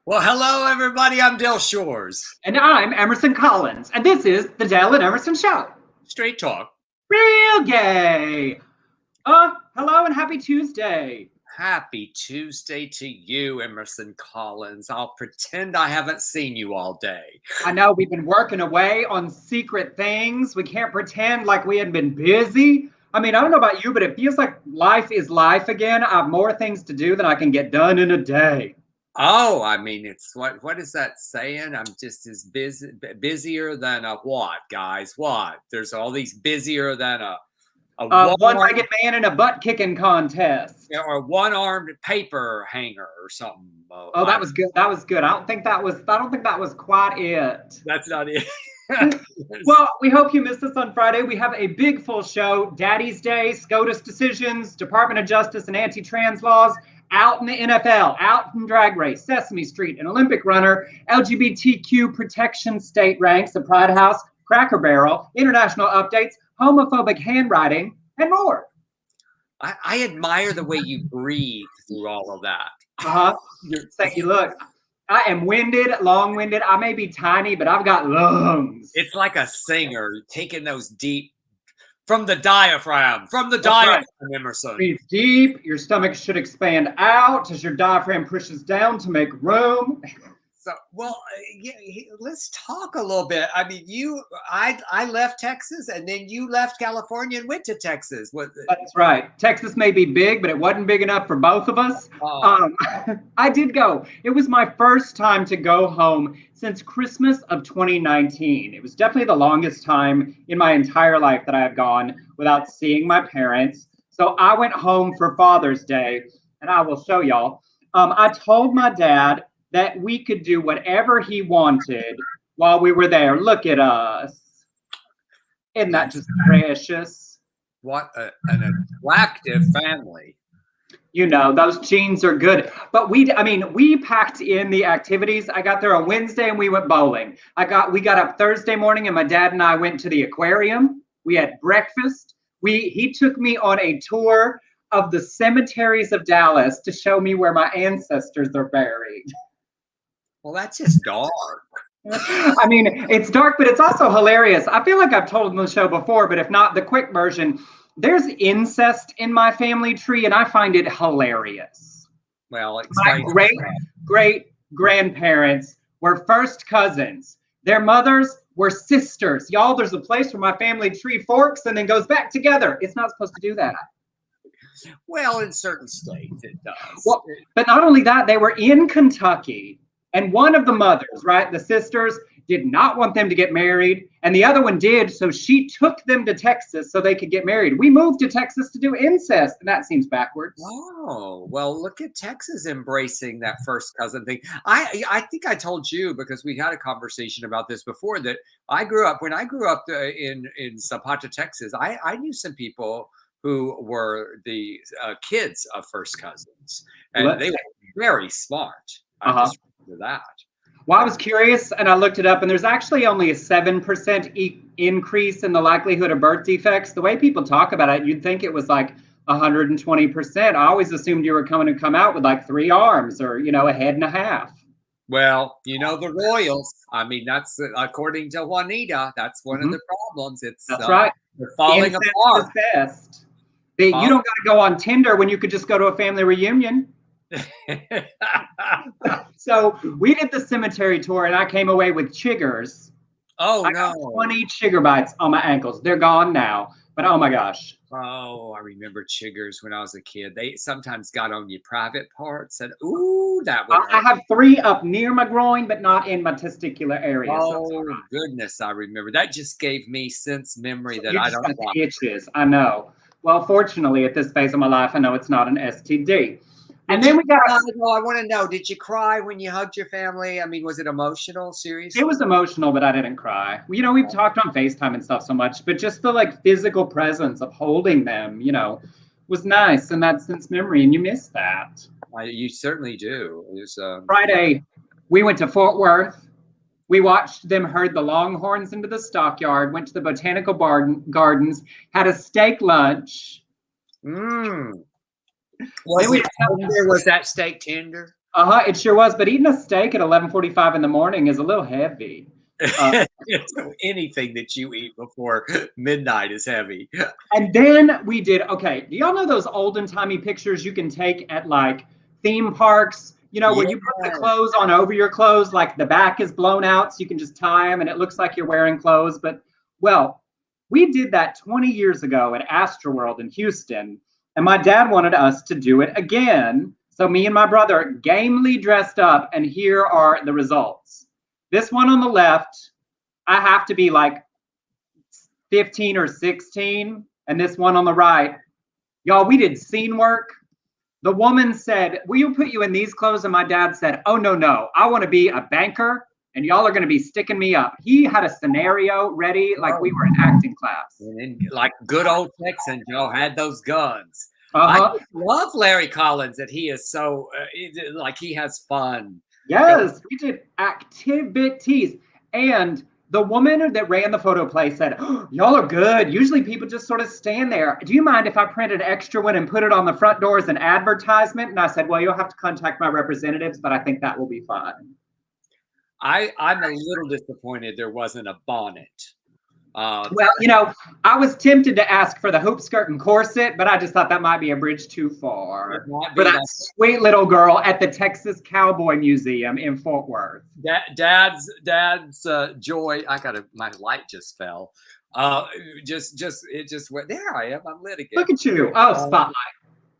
Well, hello, everybody. I'm Del Shores. And I'm Emerson Collins, and this is the Del and Emerson Show. Straight talk. Real gay. Hello and happy Tuesday. Happy Tuesday to you, Emerson Collins. I'll pretend I haven't seen you all day. I know we've been working away on secret things. We can't pretend like we hadn't been busy. I mean, I don't know about you, but it feels like life is life again. I have more things to do than I can get done in a day. Oh, I mean, it's what is that saying? I'm just as busier than a what, guys? What? There's all these busier than a one-legged man in a butt-kicking contest. Or one-armed paper hanger or something. Oh, that was good. That was good. I don't think that was quite it. That's not it. Well, we hope you missed us on Friday. We have a big full show. Daddy's Day, SCOTUS decisions, Department of Justice and anti-trans laws, out in the NFL, out in Drag Race, Sesame Street, an Olympic runner, LGBTQ protection state ranks, the Pride House, Cracker Barrel, international updates, homophobic handwriting, and more. I admire the way you breathe through all of that. Thank you. Look, I am winded, long-winded. I may be tiny, but I've got lungs. It's like a singer taking those deep from the diaphragm. Right. Emerson. Breathe deep. Your stomach should expand out as your diaphragm pushes down to make room. So, well, yeah, let's talk a little bit. I mean, I left Texas, and then you left California and went to Texas. That's right. Texas may be big, but it wasn't big enough for both of us. I did go. It was my first time to go home since Christmas of 2019. It was definitely the longest time in my entire life that I have gone without seeing my parents. So I went home for Father's Day, and I will show y'all. I told my dad that we could do whatever he wanted while we were there. Look at us. Isn't that just precious? What an attractive family. You know, those jeans are good. But we packed in the activities. I got there on Wednesday and we went bowling. We got up Thursday morning and my dad and I went to the aquarium. We had breakfast. He took me on a tour of the cemeteries of Dallas to show me where my ancestors are buried. Well, that's just dark. I mean, it's dark, but it's also hilarious. I feel like I've told on the show before, but if not, the quick version. There's incest in my family tree, and I find it hilarious. Well, my great grandparents were first cousins. Their mothers were sisters. Y'all, there's a place where my family tree forks and then goes back together. It's not supposed to do that. Well, in certain states, it does. Well, but not only that, they were in Kentucky. And one of the mothers, right, the sisters, did not want them to get married. And the other one did. So she took them to Texas so they could get married. We moved to Texas to do incest. And that seems backwards. Oh, well, look at Texas embracing that first cousin thing. I think I told you, because we had a conversation about this before, that when I grew up in Zapata, Texas, I knew some people who were the kids of first cousins. And they were very smart. That. Well, I was curious and I looked it up, and there's actually only a 7% increase in the likelihood of birth defects. The way people talk about it, you'd think it was like 120%. I always assumed you were going to come out with like 3 arms or, a head and a half. Well, the Royals, I mean, that's according to Juanita, that's one of the problems. That's right. They're falling apart. Best. You don't got to go on Tinder when you could just go to a family reunion. So we did the cemetery tour and I came away with chiggers. Oh, I got 20 chigger bites on my ankles. They're gone now, but oh my gosh. Oh, I remember chiggers when I was a kid. They sometimes got on your private parts and ooh, that was. I have 3 up near my groin, but not in my testicular area. Oh, goodness, I remember. That just gave me sense memory that I don't want. Itches, I know. Well, fortunately, at this phase of my life, I know it's not an STD. And then we got. I want to know, did you cry when you hugged your family? I mean, was it emotional? Seriously? It was emotional, but I didn't cry. We've talked on FaceTime and stuff so much, but just the physical presence of holding them, was nice. And that's since memory. And you miss that. You certainly do. It was, Friday, we went to Fort Worth. We watched them herd the longhorns into the stockyard, went to the botanical gardens, had a steak lunch. Was that steak tender? It sure was. But eating a steak at 11:45 in the morning is a little heavy. Anything that you eat before midnight is heavy. And then we did, okay, do y'all know those olden timey pictures you can take at like theme parks? You know, where you put the clothes on over your clothes, like the back is blown out so you can just tie them and it looks like you're wearing clothes. But, well, we did that 20 years ago at Astroworld in Houston. And my dad wanted us to do it again. So me and my brother gamely dressed up, and here are the results. This one on the left, I have to be like 15 or 16. And this one on the right, y'all, we did scene work. The woman said, will you put you in these clothes? And my dad said, oh, no, I want to be a banker and y'all are going to be sticking me up. He had a scenario ready like we were in acting class. And then, like good old Texans, y'all had those guns. I love Larry Collins that he is so, like he has fun. Yes, we did activities. And the woman that ran the photo play said, oh, y'all are good. Usually people just sort of stand there. Do you mind if I print an extra one and put it on the front door as an advertisement? And I said, well, you'll have to contact my representatives, but I think that will be fine. I'm a little disappointed there wasn't a bonnet. Well, you know, I was tempted to ask for the hoop skirt and corset, but I just thought that might be a bridge too far for that sweet little girl at the Texas Cowboy Museum in Fort Worth. Dad's joy. My light just fell. It just went there. I am. I'm lit again. Look at you. Oh, spotlight.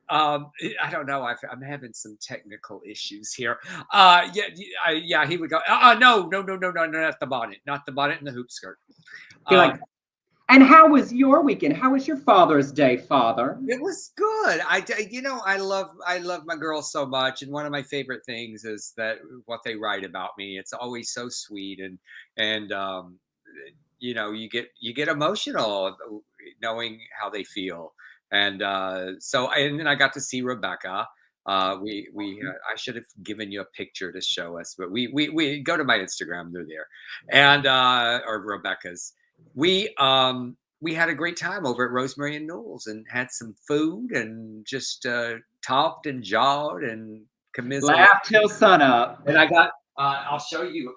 I don't know. I'm having some technical issues here. Yeah. He would go. No, not the bonnet, not the bonnet and the hoop skirt. And how was your weekend? How was your Father's Day, Father? It was good. I love my girls so much, and one of my favorite things is that what they write about me. It's always so sweet, and you get emotional knowing how they feel, and then I got to see Rebecca. I should have given you a picture to show us, but we go to my Instagram, they're there, and or Rebecca's. We had a great time over at Rosemary and Newell's and had some food and just talked and jawed and commiserated. Laughed till sunup. And I got I'll show you.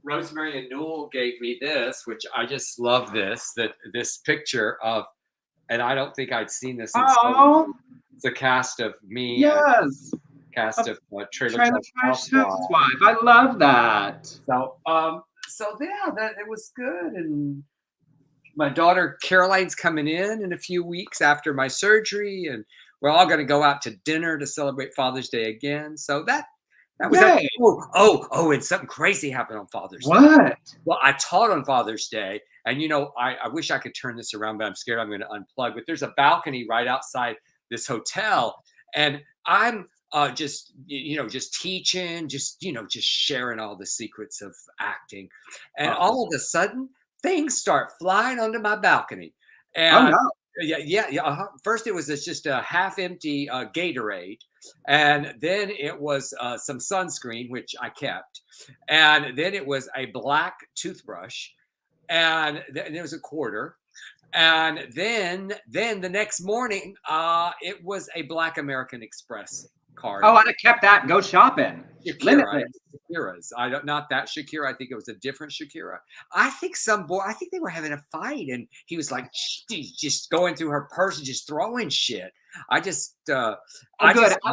Rosemary and Newell gave me this, which I just love this picture of, and I don't think I'd seen this. It's a cast of me. Yes. Cast of Trailer Trash Wife. I love that. So yeah, it was good. And my daughter Caroline's coming in a few weeks after my surgery, and we're all going to go out to dinner to celebrate Father's Day again. So that was that. Oh, and something crazy happened on Father's Day. What? Well, I taught on Father's Day, and I wish I could turn this around, but I'm scared I'm going to unplug. But there's a balcony right outside this hotel, and I'm just teaching, just sharing all the secrets of acting, and all of a sudden things start flying onto my balcony. And first it was just a half empty Gatorade, and then it was some sunscreen, which I kept, and then it was a black toothbrush, and there was a quarter. And then the next morning, it was a Black American Express card. Oh, I'd have kept that. Go shopping. Shakira's. Not that Shakira. I think it was a different Shakira. I think they were having a fight, and he was like just going through her purse and just throwing shit. I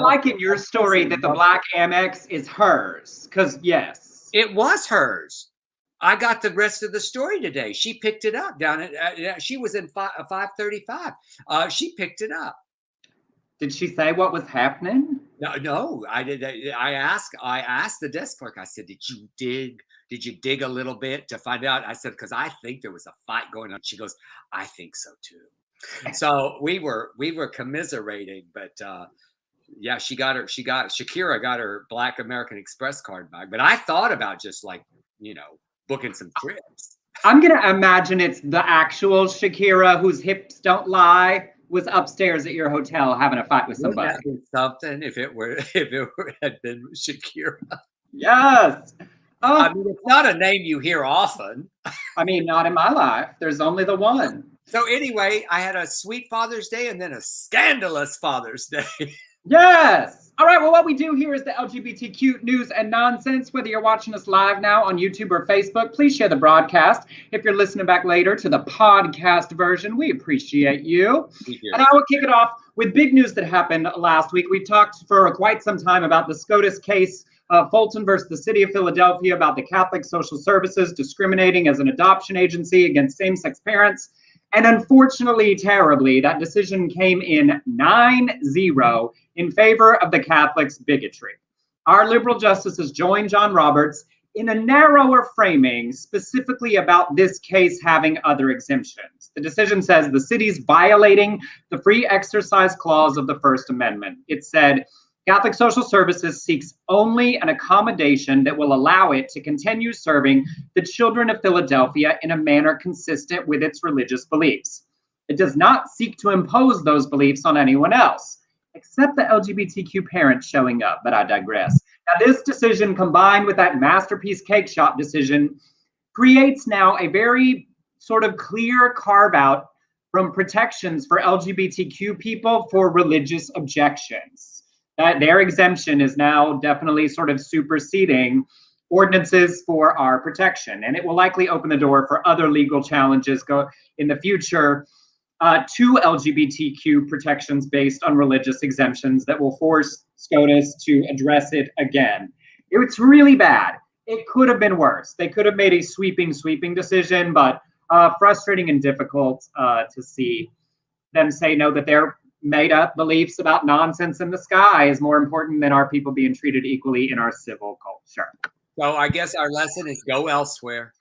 like in your story that the black Amex is hers, because yes, it was hers. I got the rest of the story today. She picked it up down at. She was in 535. She picked it up. Did she say what was happening? No. I did. I asked the desk clerk. I said, "Did you dig a little bit to find out?" I said, "Because I think there was a fight going on." She goes, "I think so too." So we were commiserating, but yeah, Shakira got her Black American Express card back. But I thought about just booking some trips. I'm going to imagine it's the actual Shakira whose hips don't lie was upstairs at your hotel having a fight with somebody. Wouldn't that be something if it had been Shakira? Yes. I mean, it's not a name you hear often. I mean, not in my life. There's only the one. So anyway, I had a sweet Father's Day and then a scandalous Father's Day. Yes. All right, well, what we do here is the LGBTQ news and nonsense. Whether you're watching us live now on YouTube or Facebook, please share the broadcast. If you're listening back later to the podcast version, we appreciate you. And I will kick it off with big news that happened last week. We talked for quite some time about the SCOTUS case, Fulton versus the City of Philadelphia, about the Catholic Social Services discriminating as an adoption agency against same-sex parents. And unfortunately, terribly, that decision came in 9-0 in favor of the Catholics' bigotry. Our liberal justices joined John Roberts in a narrower framing, specifically about this case having other exemptions. The decision says the city's violating the free exercise clause of the First Amendment. It said, Catholic Social Services seeks only an accommodation that will allow it to continue serving the children of Philadelphia in a manner consistent with its religious beliefs. It does not seek to impose those beliefs on anyone else, except the LGBTQ parents showing up, but I digress. Now, this decision, combined with that Masterpiece Cake Shop decision, creates now a very sort of clear carve-out from protections for LGBTQ people for religious objections. That their exemption is now definitely sort of superseding ordinances for our protection. And it will likely open the door for other legal challenges in the future to LGBTQ protections based on religious exemptions that will force SCOTUS to address it again. It's really bad. It could have been worse. They could have made a sweeping decision, but frustrating and difficult to see them say no, that they're made up beliefs about nonsense in the sky is more important than our people being treated equally in our civil culture. So I guess our lesson is go elsewhere.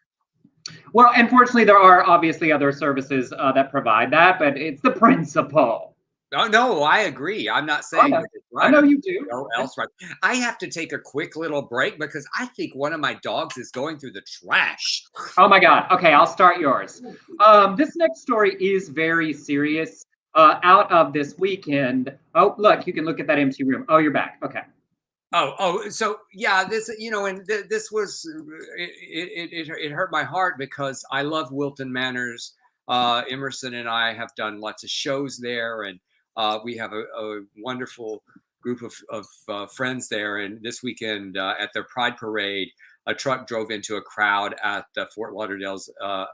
Well, unfortunately, there are obviously other services that provide that, but it's the principle. Oh, no, I agree. I'm not saying that it's right. I know you do. Go elsewhere. I have to take a quick little break because I think one of my dogs is going through the trash. Oh my God. Okay, I'll start yours. This next story is very serious. Out of this weekend. Oh, look, you can look at that empty room. Oh, you're back. Okay. So yeah, this, and this was, it hurt my heart because I love Wilton Manors. Emerson and I have done lots of shows there, and we have a wonderful group of friends there. And this weekend at their Pride Parade, a truck drove into a crowd at the Fort Lauderdale's, a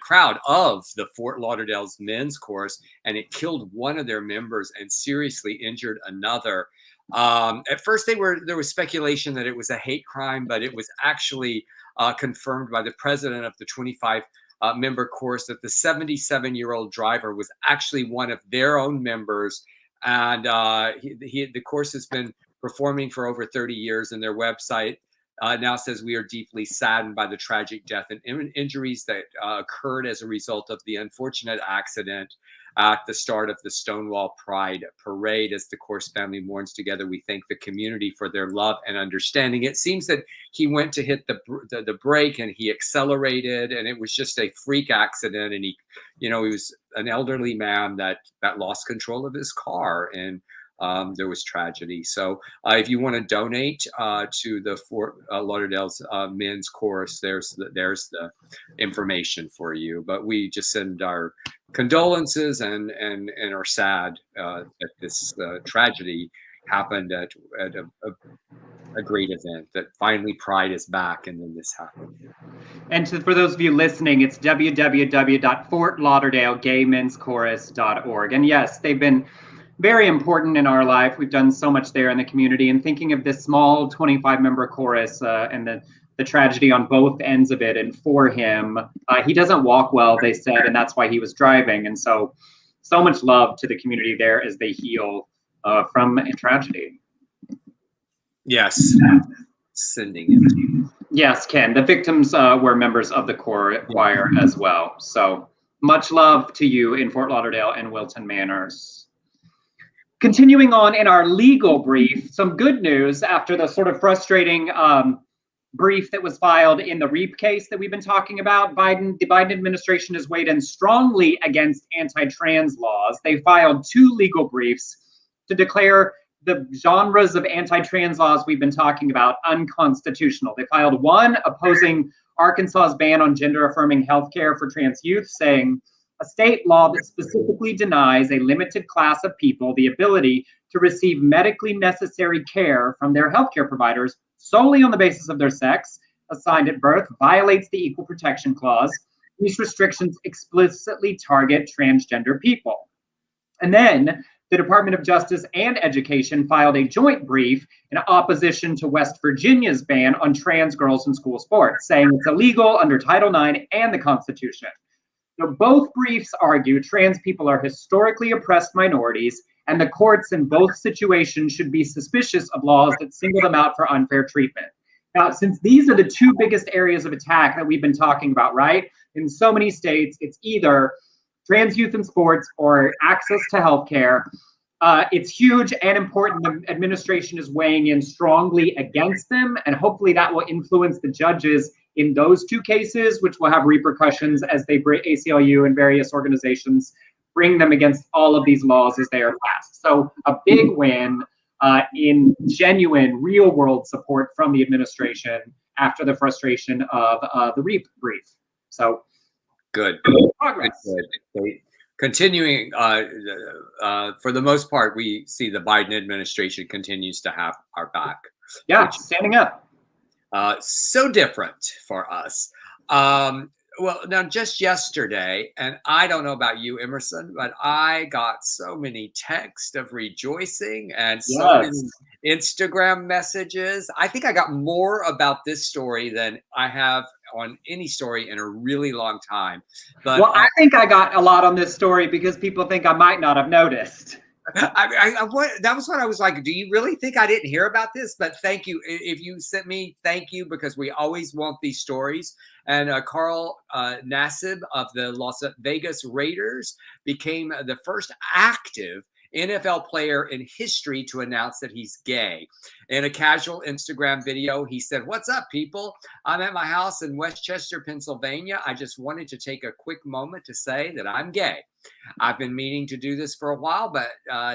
crowd of the Fort Lauderdale's men's chorus, and it killed one of their members and seriously injured another. At first, there was speculation that it was a hate crime, but it was actually confirmed by the president of the 25 member chorus that the 77-year-old driver was actually one of their own members, and the chorus has been performing for over 30 years, and their website now says, we are deeply saddened by the tragic death and injuries that occurred as a result of the unfortunate accident at the start of the Stonewall Pride Parade. As the Course family mourns together, we thank the community for their love and understanding. It seems that he went to hit the brake and he accelerated, and it was just a freak accident. And he was an elderly man that lost control of his car, and there was tragedy. So if you want to donate to the Fort Lauderdale's men's chorus, there's the information for you. But we just send our condolences and are sad that this tragedy happened at a great event, that finally Pride is back, and then this happened. And for those of you listening, it's www.fortlauderdalegaymenschorus.org. And yes, they've been very important in our life. We've done so much there in the community, and thinking of this small 25-member chorus and the tragedy on both ends of it. And for him, he doesn't walk well, they said, and that's why he was driving. And so much love to the community there as they heal from a tragedy. Yes, sending it. Yes, Ken. The victims were members of the choir as well. So much love to you in Fort Lauderdale and Wilton Manors. Continuing on in our legal brief, some good news after the sort of frustrating brief that was filed in the REAP case that we've been talking about. The Biden administration has weighed in strongly against anti-trans laws. They filed 2 legal briefs to declare the genres of anti-trans laws we've been talking about unconstitutional. They filed one opposing Arkansas's ban on gender-affirming healthcare for trans youth, saying a state law that specifically denies a limited class of people the ability to receive medically necessary care from their healthcare providers solely on the basis of their sex assigned at birth violates the Equal Protection Clause. These restrictions explicitly target transgender people. And then the Department of Justice and Education filed a joint brief in opposition to West Virginia's ban on trans girls in school sports, saying it's illegal under Title IX and the Constitution. Now, both briefs argue trans people are historically oppressed minorities, and the courts in both situations should be suspicious of laws that single them out for unfair treatment. Now, since these are the two biggest areas of attack that we've been talking about, right? In so many states, it's either trans youth in sports or access to healthcare. It's huge and important. The administration is weighing in strongly against them, and hopefully that will influence the judges in those two cases, which will have repercussions as they bring ACLU and various organizations bring them against all of these laws as they are passed. So a big win in genuine, real-world support from the administration after the frustration of the REAP brief. So good progress. Good. Continuing, for the most part, we see the Biden administration continues to have our back. Yeah, standing up. So different for us. Well, now just yesterday, and I don't know about you, Emerson, but I got so many texts of rejoicing and so many Instagram messages. I think I got more about this story than I have on any story in a really long time. But well, I think I got a lot on this story because people think I might not have noticed. That was what I was like, do you really think I didn't hear about this? But thank you. If you sent me, thank you, because we always want these stories. And Carl Nassib of the Las Vegas Raiders became the first active NFL player in history to announce that he's gay. In a casual Instagram video, he said, "What's up, people? I'm at my house in Westchester, Pennsylvania. I just wanted to take a quick moment to say that I'm gay. I've been meaning to do this for a while, but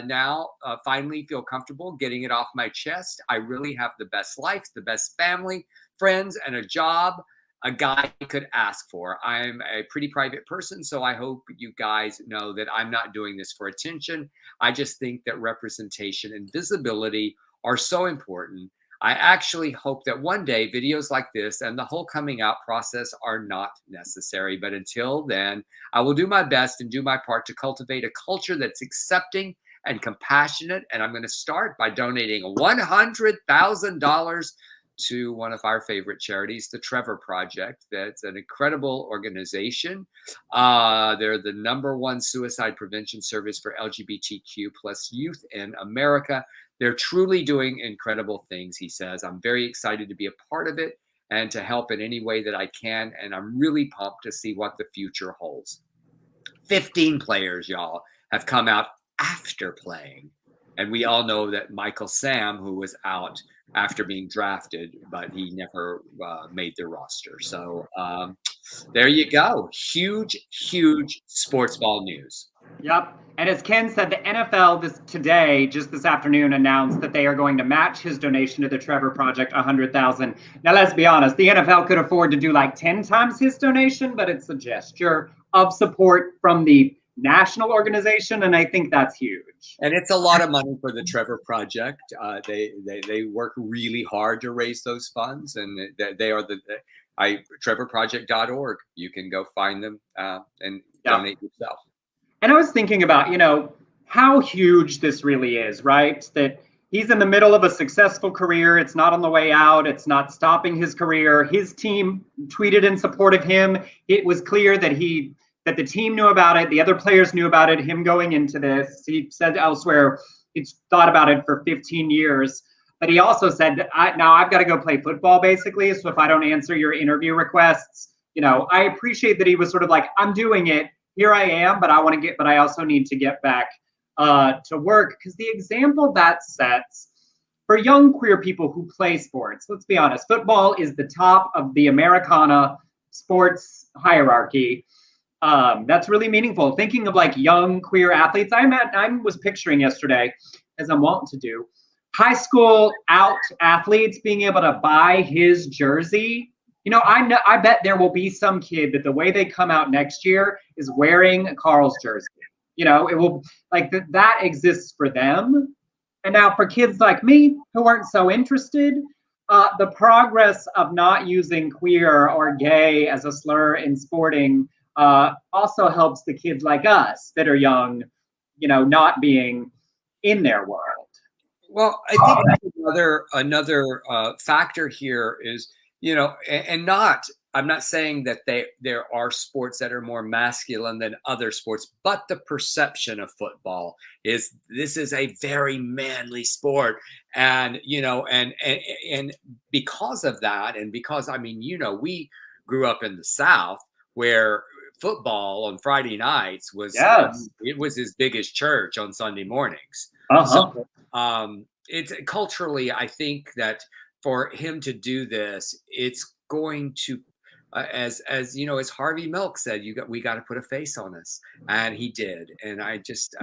now finally feel comfortable getting it off my chest. I really have the best life, the best family, friends, and a job a guy could ask for. I'm a pretty private person, so I hope you guys know that I'm not doing this for attention. I just think that representation and visibility are so important. I actually hope that one day videos like this and the whole coming out process are not necessary. But until then, I will do my best and do my part to cultivate a culture that's accepting and compassionate. And I'm going to start by donating $100,000 to one of our favorite charities, the Trevor Project. That's an incredible organization. They're the #1 suicide prevention service for LGBTQ plus youth in America. They're truly doing incredible things, he says. I'm very excited to be a part of it and to help in any way that I can. And I'm really pumped to see what the future holds. 15 players, y'all, have come out after playing. And we all know that Michael Sam, who was out after being drafted, but he never made the roster. So there you go. Huge, huge sports ball news. Yep. And as Ken said, the NFL just this afternoon announced that they are going to match his donation to the Trevor Project, $100,000. Now, let's be honest, the NFL could afford to do like 10 times his donation, but it's a gesture of support from the national organization, and I think that's huge. And it's a lot of money for the Trevor Project. They work really hard to raise those funds, and they are trevorproject.org. You can go find them and donate yourself. And I was thinking about, how huge this really is, right? That he's in the middle of a successful career. It's not on the way out. It's not stopping his career. His team tweeted in support of him. It was clear that the team knew about it. The other players knew about it, him going into this. He said elsewhere, he's thought about it for 15 years. But he also said, now I've got to go play football, basically. So if I don't answer your interview requests, I appreciate that he was sort of like, I'm doing it. Here I am, but I also need to get back to work. Because the example that sets for young queer people who play sports, let's be honest, football is the top of the Americana sports hierarchy. That's really meaningful. Thinking of like young queer athletes, I was picturing yesterday, as I'm wont to do, high school out athletes being able to buy his jersey, I bet there will be some kid that the way they come out next year is wearing Carl's jersey. It will that exists for them. And now for kids like me who aren't so interested, the progress of not using queer or gay as a slur in sporting also helps the kids like us that are young, not being in their world. Well, I think another factor here is, I'm not saying that there are sports that are more masculine than other sports, but the perception of football is this is a very manly sport. And, and because of that, and because, we grew up in the South where football on Friday nights was, it was as big as church on Sunday mornings. So, it's culturally, I think that for him to do this, it's going to, as Harvey Milk said, we got to put a face on this, and he did, and I just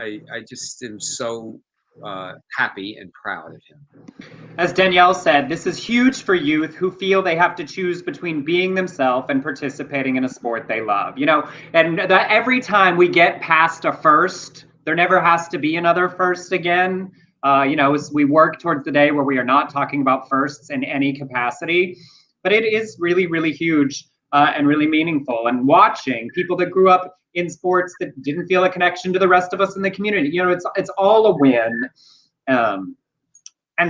am so happy and proud of him. As Danielle said, this is huge for youth who feel they have to choose between being themselves and participating in a sport they love. And that every time we get past a first, there never has to be another first again. As we work towards the day where we are not talking about firsts in any capacity, but it is really, really huge and really meaningful. And watching people that grew up in sports that didn't feel a connection to the rest of us in the community, it's all a win. And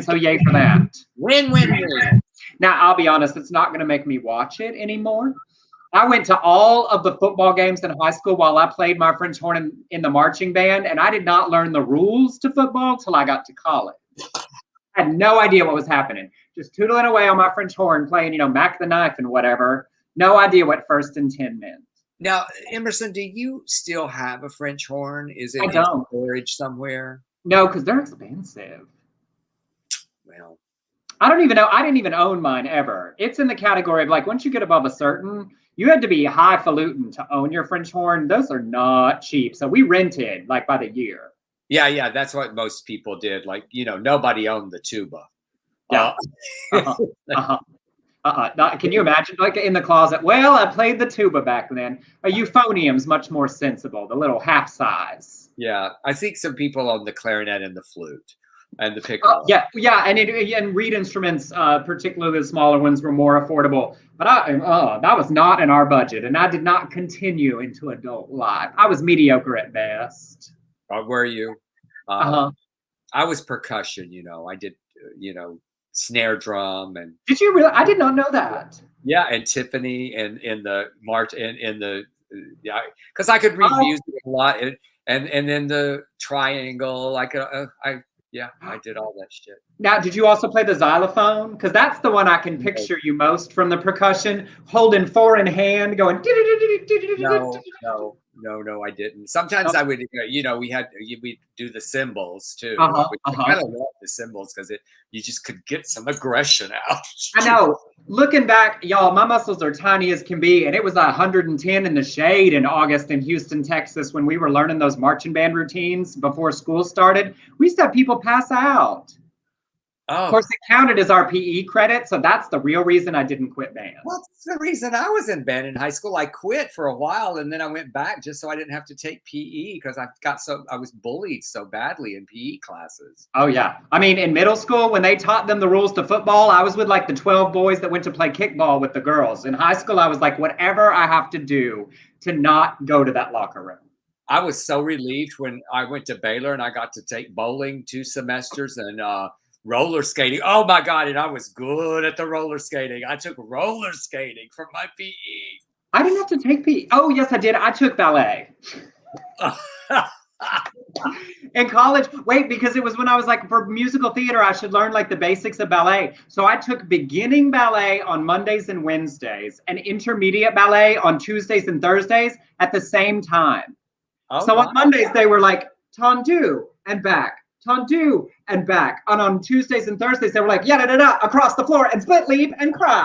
so yay for that. Win, win, win. Now, I'll be honest, it's not going to make me watch it anymore. I went to all of the football games in high school while I played my French horn in the marching band, and I did not learn the rules to football till I got to college. I had no idea what was happening. Just tootling away on my French horn, playing, Mac the Knife and whatever. No idea what 1st and 10 meant. Now, Emerson, do you still have a French horn? Is it in storage somewhere? No, because they're expensive. Well, I don't even know. I didn't even own mine ever. It's in the category of once you get above a certain, you had to be highfalutin to own your French horn. Those are not cheap. So we rented by the year. Yeah. That's what most people did. Nobody owned the tuba. Yeah. Can you imagine in the closet? Well, I played the tuba back then. A euphonium's much more sensible, the little half size. Yeah. I think some people own the clarinet and the flute. And the piccolo. Yeah, and reed instruments, particularly the smaller ones, were more affordable. But that was not in our budget, and I did not continue into adult life. I was mediocre at best. Were you? I was percussion. I did, snare drum and. Did you really? I did not know that. Yeah, and Tiffany and in the march in the because I could read music a lot and then the triangle I did all that shit. Now, did you also play the xylophone? Because that's the one I can picture you most from the percussion, holding 4 in hand, going. No, I didn't. Sometimes I would, we do the cymbals too. I kind of love the cymbals because you just could get some aggression out. I know. Looking back, y'all, my muscles are tiny as can be, and it was 110 in the shade in August in Houston, Texas, when we were learning those marching band routines before school started. We used to have people pass out. Of course, it counted as our PE credit, so that's the real reason I didn't quit band. Well, that's the reason I was in band in high school. I quit for a while, and then I went back just so I didn't have to take PE because I was bullied so badly in PE classes. Oh yeah, I mean, in middle school when they taught them the rules to football, I was with the 12 boys that went to play kickball with the girls. In high school, I was whatever I have to do to not go to that locker room. I was so relieved when I went to Baylor and I got to take bowling 2 semesters and roller skating. Oh my God. And I was good at the roller skating. I took roller skating for my PE. I didn't have to take PE. Oh, yes, I did. I took ballet. In college, because it was when I was for musical theater, I should learn the basics of ballet. So I took beginning ballet on Mondays and Wednesdays and intermediate ballet on Tuesdays and Thursdays at the same time. Oh, so on Mondays, they were tendu and back. Tendu and back. And on Tuesdays and Thursdays, they were across the floor and split leap and cry.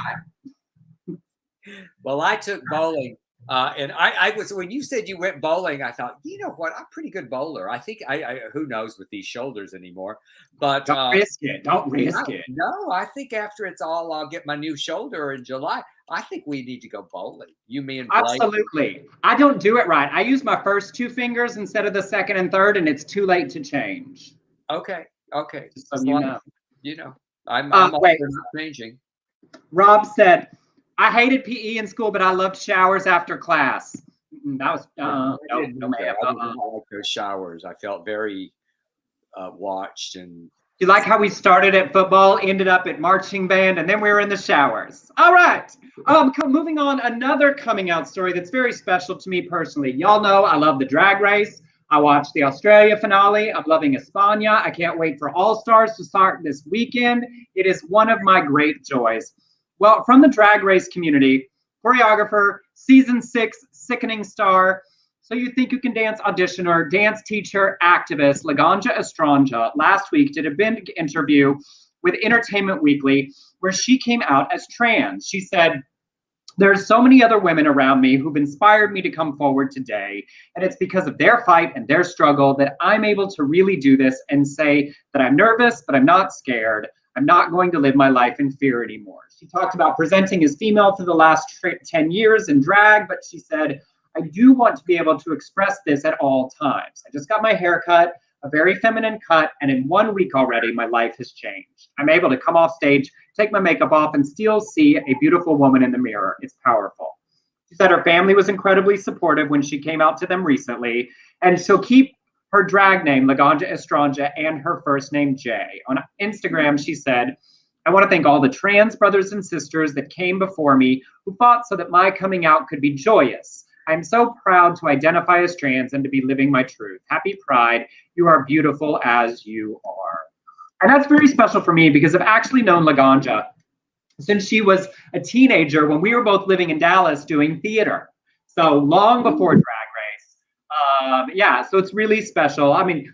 Well, I took bowling. And I was, when you said you went bowling, I thought, you know what? I'm a pretty good bowler. I think who knows with these shoulders anymore, but don't risk it. Don't risk it. No, I think after it's all, I'll get my new shoulder in July. I think we need to go bowling. You, me, and Blake. Absolutely. I don't do it right. I use my first 2 fingers instead of the second and third, and it's too late to change. Okay. Just so you know. You know, I'm all wait. for not changing. Rob said, I hated PE in school, but I loved showers after class. That was no, ma'am. I didn't like those showers. I felt very watched. And you like how we started at football, ended up at marching band, and then we were in the showers. All right. Moving on, another coming out story that's very special to me personally. Y'all know I love the drag race. I watched the Australia finale. I'm loving España. I can't wait for All Stars to start this weekend. It is one of my great joys. Well, from the drag race community, choreographer, season 6 sickening star, So You Think You Can Dance auditioner, dance teacher, activist, Laganja Estranja last week did a big interview with Entertainment Weekly where she came out as trans. She said, "There's so many other women around me who've inspired me to come forward today. And it's because of their fight and their struggle that I'm able to really do this and say that I'm nervous, but I'm not scared. I'm not going to live my life in fear anymore." She talked about presenting as female for the last 10 years in drag, but she said, "I do want to be able to express this at all times. I just got my hair cut, a very feminine cut, and in 1 week already, my life has changed. I'm able to come off stage, take my makeup off, and still see a beautiful woman in the mirror. It's powerful." She said her family was incredibly supportive when she came out to them recently, and she'll keep her drag name, Laganja Estranja, and her first name, Jay. On Instagram, she said, "I want to thank all the trans brothers and sisters that came before me who fought so that my coming out could be joyous. I'm so proud to identify as trans and to be living my truth. Happy Pride. You are beautiful as you are." And that's very special for me because I've actually known Laganja since she was a teenager when we were both living in Dallas doing theater. So long before Drag Race. Yeah, so it's really special. I mean,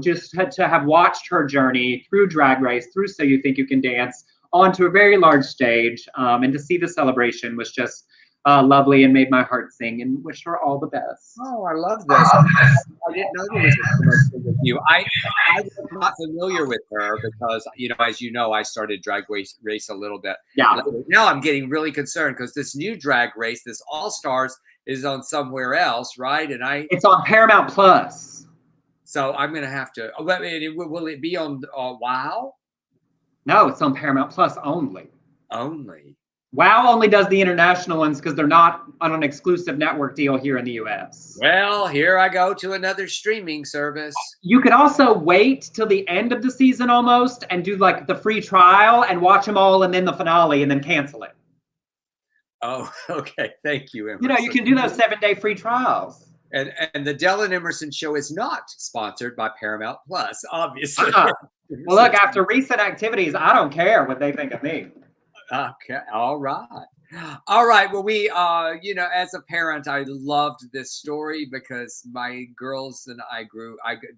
just had to have watched her journey through Drag Race, through So You Think You Can Dance, onto a very large stage. And to see the celebration was just lovely and made my heart sing, and wish her all the best. Oh, I love this. I didn't know there was a connection with you. I was not familiar with her because, as you know, I started Drag Race a little bit. Yeah. Now I'm getting really concerned because this new Drag Race, this All Stars, is on somewhere else, right? And it's on Paramount Plus. So I'm going to have to. Will it be on WoW? No, it's on Paramount Plus only. Only. WoW only does the international ones because they're not on an exclusive network deal here in the US. Well, here I go to another streaming service. You could also wait till the end of the season almost and do like the free trial and watch them all and then the finale and then cancel it. Oh, okay. Thank you, Emerson. You can do those 7-day free trials. And the Del and Emerson show is not sponsored by Paramount Plus, obviously. Well, look, after recent activities, I don't care what they think of me. Okay. All right. Well, we, as a parent, I loved this story because my girls and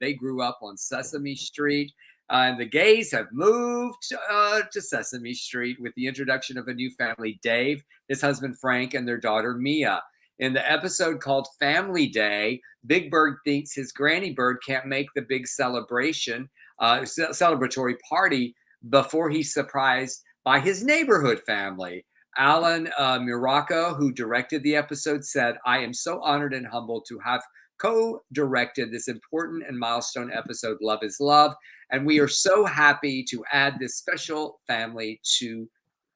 they grew up on Sesame Street. And the gays have moved to Sesame Street with the introduction of a new family, Dave, his husband, Frank, and their daughter, Mia. In the episode called Family Day, Big Bird thinks his Granny Bird can't make the big celebratory party before he's surprised by his neighborhood family. Alan Muraco, who directed the episode, said, "I am so honored and humbled to have co-directed this important and milestone episode, Love is Love. And we are so happy to add this special family to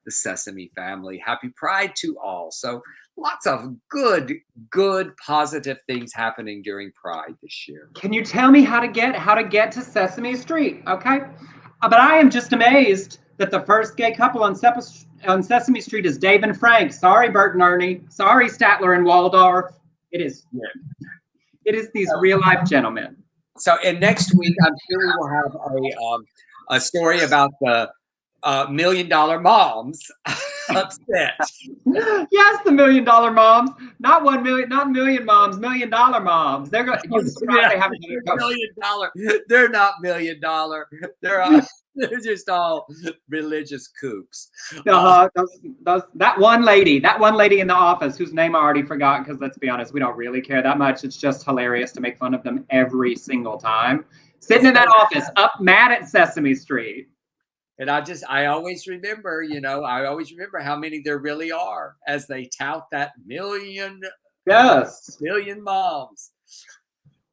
the Sesame family. Happy Pride to all." So lots of good, positive things happening during Pride this year. Can you tell me how to get to Sesame Street? Okay. But I am just amazed that the first gay couple on Sesame Street is Dave and Frank. Sorry, Bert and Ernie. Sorry, Statler and Waldorf. It is these real life gentlemen. So, and next week, I'm sure we will have a story about the $1 Million Moms upset. Yes, the $1 Million Moms, not 1 million, not million moms, $1 Million Moms. They're going. They have $1 million. They're not $1 million. They're just all religious kooks. That one lady in the office whose name I already forgot, because let's be honest, we don't really care that much. It's just hilarious to make fun of them every single time. Sitting in that office, up mad at Sesame Street. And I always remember, I always remember how many there really are as they tout that million Yes. moms.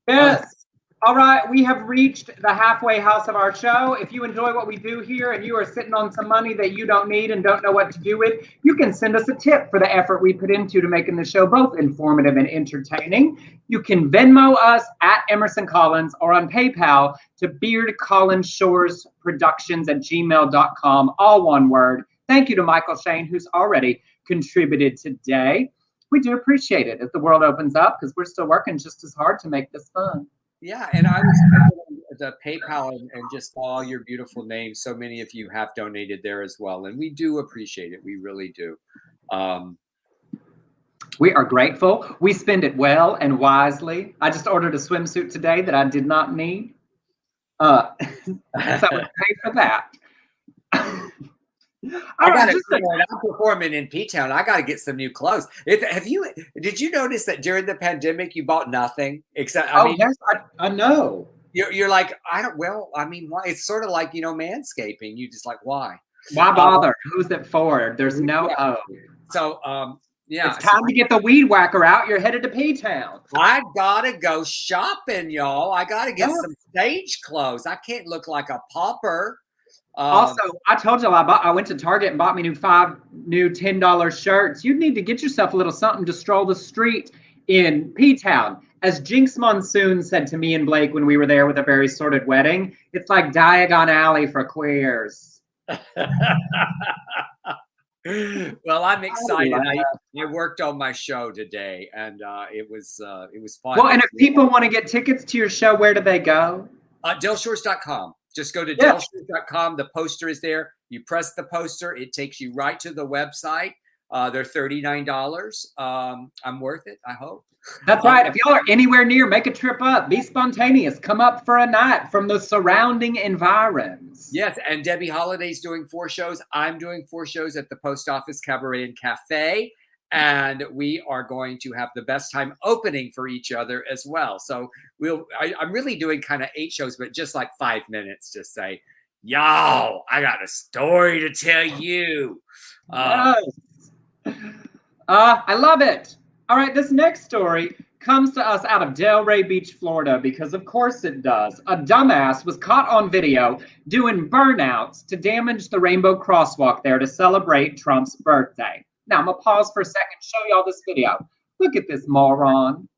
Yes. All right, we have reached the halfway house of our show. If you enjoy what we do here and you are sitting on some money that you don't need and don't know what to do with, you can send us a tip for the effort we put into making the show both informative and entertaining. You can Venmo us at Emerson Collins or on PayPal to beardcollinshoresproductions@gmail.com, all one word. Thank you to Michael Shane, who's already contributed today. We do appreciate it as the world opens up because we're still working just as hard to make this fun. Yeah, and I was the PayPal and just all your beautiful names. So many of you have donated there as well, and we do appreciate it. We really do. We are grateful. We spend it well and wisely. I just ordered a swimsuit today that I did not need. So we pay for that. I'm performing in P-Town. I got to get some new clothes. Did you notice that during the pandemic you bought nothing except? Yes, I know. You're like, why? It's sort of like manscaping. You just like, why? Why bother? Who's it for? There's no hope. So yeah, it's time to get the weed whacker out. You're headed to P-Town. I gotta go shopping, y'all. I gotta get some stage clothes. I can't look like a pauper. Also, I told you I went to Target and bought me five new $10 shirts. You need to get yourself a little something to stroll the street in P-Town. As Jinx Monsoon said to me and Blake when we were there with a very sordid wedding, it's like Diagon Alley for queers. Well, I'm excited. I worked on my show today, and it was fun. Well, and if people want to get tickets to your show, where do they go? Delshores.com. Just go to delshores.com. The poster is there. You press the poster. It takes you right to the website. They're $39. I'm worth it, I hope. That's right. If y'all are anywhere near, make a trip up. Be spontaneous. Come up for a night from the surrounding environs. Yes, and Debbie Holiday's doing 4 shows. I'm doing 4 shows at the Post Office Cabaret and Cafe. And we are going to have the best time opening for each other as well. So I'm really doing kind of 8 shows, but just like 5 minutes to say, y'all, I got a story to tell you. Yes. I love it. All right, this next story comes to us out of Delray Beach, Florida, because of course it does. A dumbass was caught on video doing burnouts to damage the Rainbow Crosswalk there to celebrate Trump's birthday. Now, I'm going to pause for a second, show y'all this video. Look at this moron.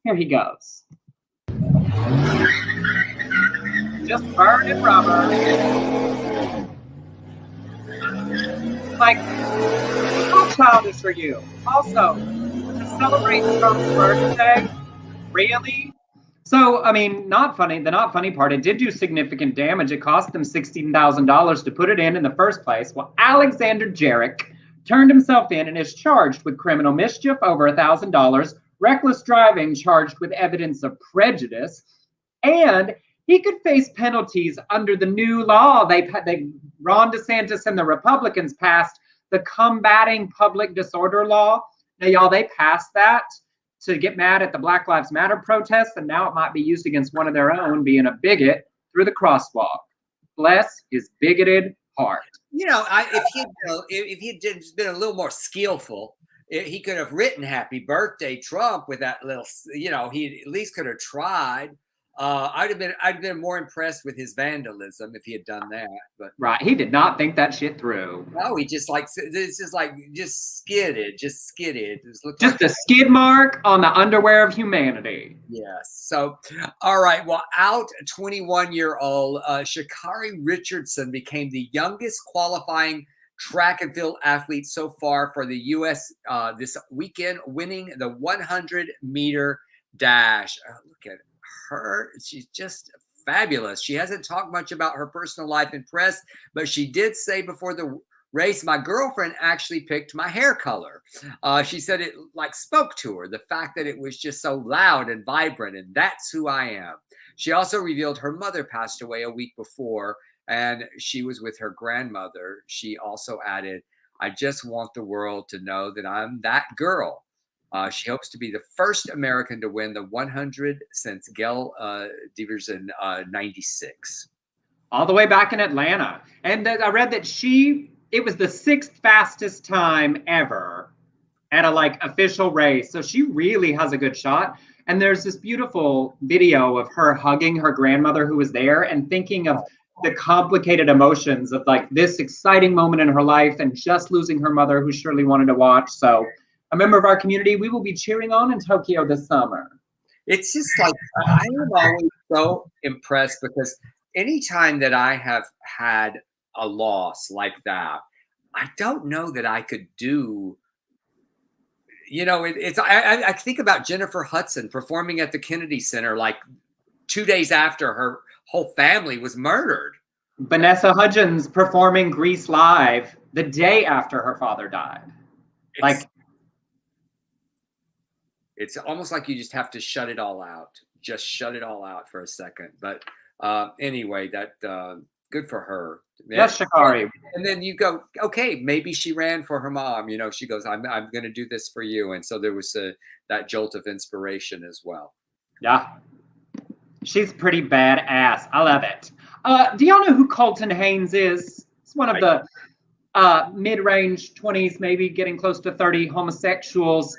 Here he goes. Just burning rubber. Like, how childish are you? Also, to celebrate Trump's birthday? Really? So, I mean, not funny. The not funny part, it did do significant damage. It cost them $16,000 to put it in the first place. Well, Alexander Jarek turned himself in and is charged with criminal mischief over $1,000, reckless driving charged with evidence of prejudice, and he could face penalties under the new law Ron DeSantis and the Republicans passed, the Combating Public Disorder Law. Now, y'all, they passed that to get mad at the Black Lives Matter protests, and now it might be used against one of their own being a bigot through the crosswalk. Bless his bigoted heart. If he had been a little more skillful, he could have written "Happy Birthday, Trump" with that little. He at least could have tried. I'd been more impressed with his vandalism if he had done that. But right, he did not think that shit through. No, he just skidded. Just a skid mark on the underwear of humanity. Yes. So, all right. Well, 21-year-old Sha'Carri Richardson became the youngest qualifying track and field athlete so far for the U.S. This weekend, winning the 100-meter dash. Look at her. She's just fabulous. She hasn't talked much about her personal life in press, but she did say before the race, my girlfriend actually picked my hair color. She said it spoke to her, the fact that it was just so loud and vibrant, and that's who I am. She also revealed her mother passed away a week before, and she was with her grandmother. She also added, I just want the world to know that I'm that girl. She hopes to be the first American to win the 100 since Gail Devers in 96. all the way back in Atlanta. And I read that it was the 6th fastest time ever at a like official race. So she really has a good shot. And there's this beautiful video of her hugging her grandmother who was there and thinking of the complicated emotions of like this exciting moment in her life and just losing her mother who surely wanted to watch. So a member of our community, we will be cheering on in Tokyo this summer. It's just like, I am always so impressed because anytime that I have had a loss like that, I don't know that I could do, I think about Jennifer Hudson performing at the Kennedy Center like 2 days after her whole family was murdered. Vanessa Hudgens performing Grease Live the day after her father died. It's almost like you just have to shut it all out. Just shut it all out for a second. But anyway, that good for her. Yes, Shikari. And then you go, okay, maybe she ran for her mom. She goes, I'm going to do this for you. And so there was that jolt of inspiration as well. Yeah. She's pretty badass. I love it. Do y'all know who Colton Haynes is? It's one of the mid-range 20s, maybe getting close to 30 homosexuals.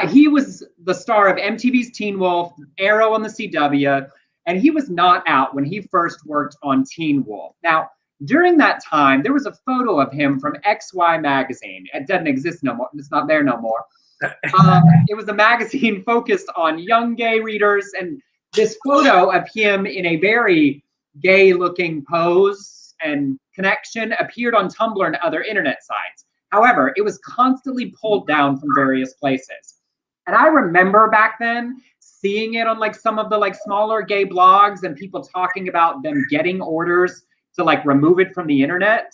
He was the star of MTV's Teen Wolf, Arrow on the CW, and he was not out when he first worked on Teen Wolf. Now, during that time, there was a photo of him from XY magazine. It doesn't exist no more. It's not there no more. It was a magazine focused on young gay readers, and this photo of him in a very gay-looking pose and connection appeared on Tumblr and other internet sites. However, it was constantly pulled down from various places. And I remember back then seeing it on like some of the like smaller gay blogs and people talking about them getting orders to like remove it from the internet.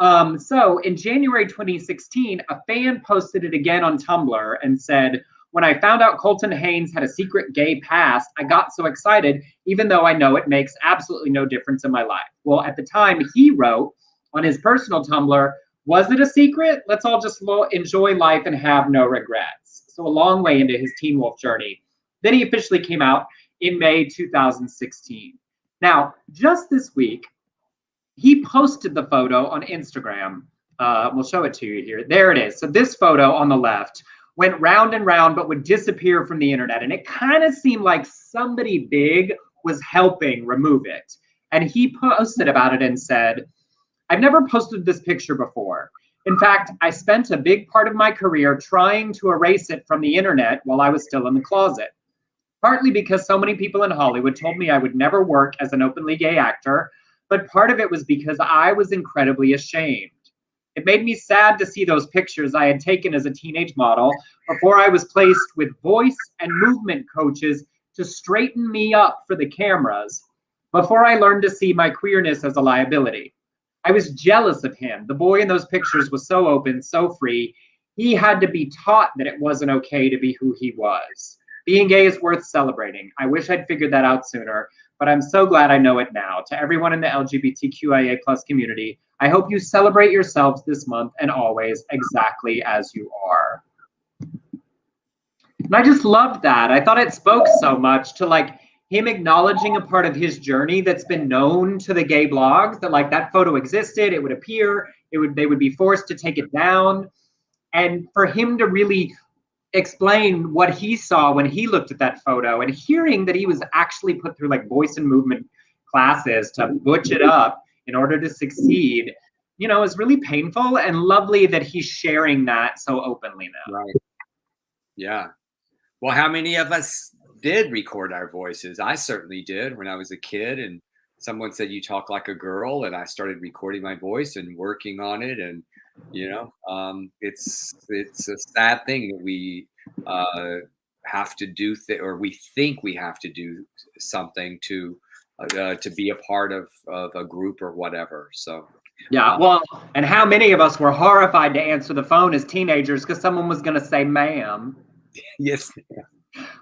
So in January 2016, a fan posted it again on Tumblr and said, "When I found out Colton Haynes had a secret gay past, I got so excited, even though I know it makes absolutely no difference in my life." Well, at the time he wrote on his personal Tumblr, "Was it a secret? Let's all just enjoy life and have no regrets." So a long way into his Teen Wolf journey. Then he officially came out in May 2016. Now, just this week, he posted the photo on Instagram. We'll show it to you here. There it is. So this photo on the left went round and round, but would disappear from the internet. And it kind of seemed like somebody big was helping remove it. And he posted about it and said, "I've never posted this picture before. In fact, I spent a big part of my career trying to erase it from the internet while I was still in the closet. Partly because so many people in Hollywood told me I would never work as an openly gay actor, but part of it was because I was incredibly ashamed. It made me sad to see those pictures I had taken as a teenage model before I was placed with voice and movement coaches to straighten me up for the cameras, before I learned to see my queerness as a liability. I was jealous of him. The boy in those pictures was so open, so free. He had to be taught that it wasn't okay to be who he was. Being gay is worth celebrating. I wish I'd figured that out sooner, but I'm so glad I know it now. To everyone in the LGBTQIA+ community, I hope you celebrate yourselves this month and always exactly as you are." And I just loved that. I thought it spoke so much to like him acknowledging a part of his journey that's been known to the gay blogs, that like that photo existed, it would appear, they would be forced to take it down. And for him to really explain what he saw when he looked at that photo, and hearing that he was actually put through like voice and movement classes to butch it up in order to succeed, is really painful, and lovely that he's sharing that so openly now. Right. Yeah. Well, how many of us did record our voices? I certainly did when I was a kid, and someone said, "You talk like a girl," and I started recording my voice and working on it. And it's a sad thing that we have to do or we think we have to do something to be a part of a group or whatever. So yeah, well, and how many of us were horrified to answer the phone as teenagers because someone was going to say "ma'am"? Yes.